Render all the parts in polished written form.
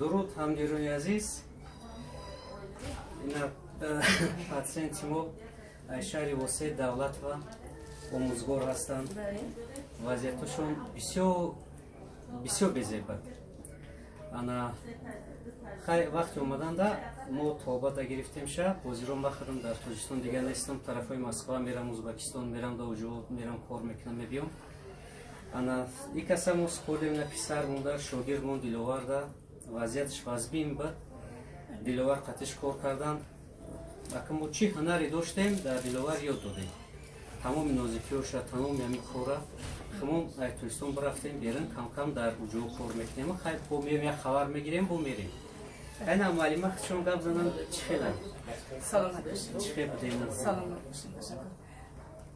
درود همگیرانی عزیز. این پاتسینت ما شهر واسه دولت و آموزگار هستند. وضعیتشون بسیار بزرگ. انا خیلی وقتی اومدن دا ما توبه دا گرفتیم شه بازیرون بخدم در تاجیکستان دیگه نیستم طرفای مسکو میرم ازبکستان میرم دا وجود میرم کار میکنم میبیام. انا یک اسم سکولیم نه پسر مونده شاگرد مون دلوار دا وضعیتش وضبیم بود دلوار قطعش کار کردن اما ما چی هنری داشتیم در دلوار یاد دادیم تمام نازکیوش تمام یمی کاره خمون تاجیکستان برفتیم بیرون کم کم در وجود کار میکنیم خیلی با میریم یک خبر میگیریم با میریم این معلومه شما قبل زنم چی خیلی سلامت باشید چی خیلی بدیم سلامت باشید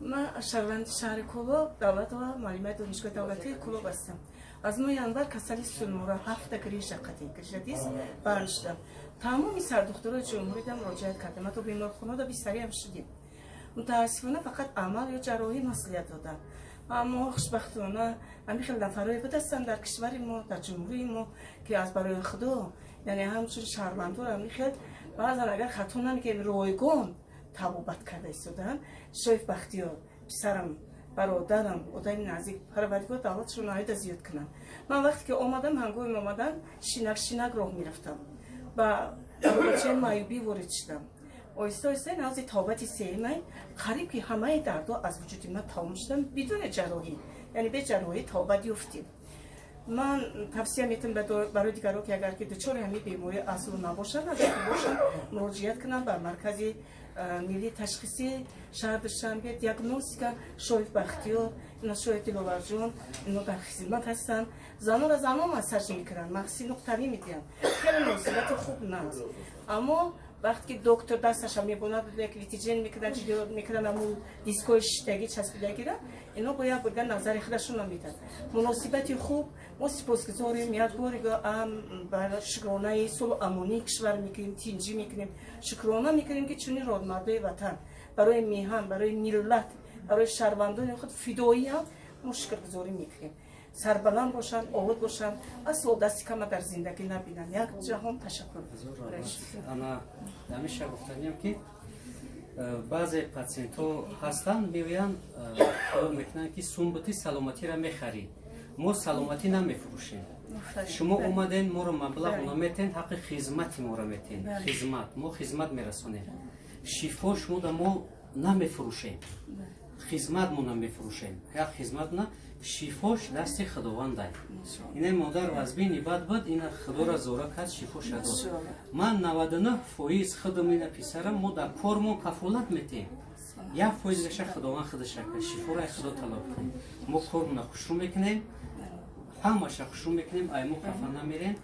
من شهروند شهر کلوب دولت و معلومات دانشگاه دولتی کلوب هستم. از نوع январ کسری سنورا 7 گریش قطعی کشیدیس برنشدم. تمامی سردخترای جمهوری دم مراجعت کردم. تو بیمارخانه دا بیستری هم شدیم. متاسفانه فقط عمل یا جراحی مسئولیت دادن. اما خوشبختانه من خیلی نفرای بود هستن در کشور ما در جمهوری ما که از برای خدا یعنی همچون شهروندان هم خیلی بعضا اگر خطا نمیگیم رایگان توبت کرده ایستادن شریف بختیار پسرم برادرم آدم نزدیک پروردگار دولتشون نهایت زیاد کنن. من وقتی که اومدم هنگام اومدن شینک راه میرفتم و بچه مایوبی وارد شدم آیسته آیسته نازی توبت سیمه قریب که همه دردها از وجود من تمام شدن بدون جراحی یعنی به جراحی توبت یافتیم. من توصیه میتونم برای دیگران که اگر که دچار همین بیماری اصل نباشن اگر باشن مراجعت کنن به مرکز ملی تشخیصی شهر دوشنبه دیاگنوستیکا شریف بختیار اینا شریف دلوار جون اینا در خدمت هستن زنان را زنان مساج میکنن مخصوصی نقطه‌ای میدن خیلی نصیحت خوب نه اما وقتی که دکتر دستش هم میبونه یک لیتیجن میکنن جلو میکنن امو دیسکوی شتگی چسبیدگی را اینا باید بگن نظر خودشون رو میدن مناسبتی خوب ما سپاسگزاریم یک بار هم برای شکرانه صلح امنی کشور میکنیم تینجی میکنیم شکرانه میکنیم که چونی رادمردای وطن برای میهن برای ملت برای شهروندان خود فدایی هم ما شکرگزاری میکنیم سربلند باشن آباد باشن اصلا دستی کم در زندگی نبینن یک جهان تشکر انا همیشه گفتنیم که بعضی پاцієنت ها هستن میگویند میکنن که سنبوتی سلامتی را میخرید ما سلامتی نمیفروشیم شما اومدین ما رو مبلغ نمیتین حق خدمت ما رو میتین خدمت ما خدمت میرسونیم شفا شما دا ما نمیفروشیم خدمت ما نمیفروشیم یک خدمت نه شفاش دست خداوند است. این مادر وزبینی بعد این خدا را زورا کرد شفا شد. من 99% خدمت پسرم ما در کارمون کفالت میتیم. 1% ش خداوند خودش کرد شفا را خدا طلب کنیم. ما کارمون خوشرو میکنیم. همش خوشرو میکنیم ایمو خفا نمیریم.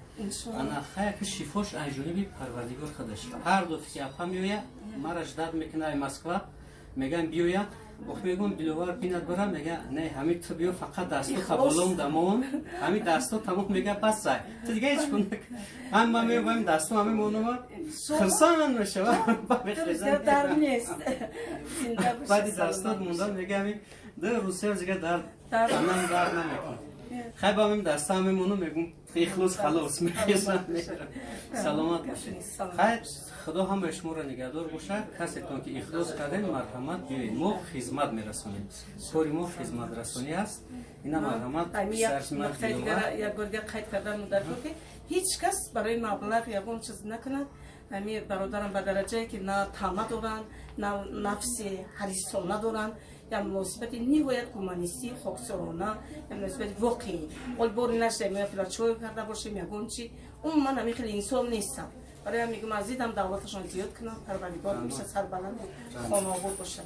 انا خیر که شفاش از جانب پروردگار خودش. هر دو فکر اپا میوید مرش داد میکنه مسکو میگن بیوید وقتی میگم دلوار پینت برم میگه نه همین تو بیو فقط دستو قبولم دمون همین دستو تمام میگه پس سای تو دیگه هیچ کنه هم من میگم دستو همین مونم خرسان نشه بخزن در نیست بعد دستو موندم میگه همین در روسیه دیگه در من در نمیکنه خیلی با همین دستو همین مونم میگم اخلاص خلاص میخیزم سلامت باشید خیلی خدا هم شما را نگهدار باشه کسی که اخلاص کردن مرحمت بیاین ما خدمت میرسونیم کاری ما خدمت رسانی است اینا مرحمت سرش نقطه دیگر یک بار قید کردن در که هیچ کس برای مبلغ یا اون چیز نکنه همین برادرم به درجه که نه طمع دارن نه نفس حریصانه دارن یا مناسبت نهایت کمونیستی خاکسارانه یا مناسبت واقعی قول باری نشده ما فلچوی کرده باشیم یا گونچی اون من همین خیلی انسان نیستم برای میگم از دیدم دعوتشان زیاد کنم پروردگار میشه سربلند خانه آباد باشه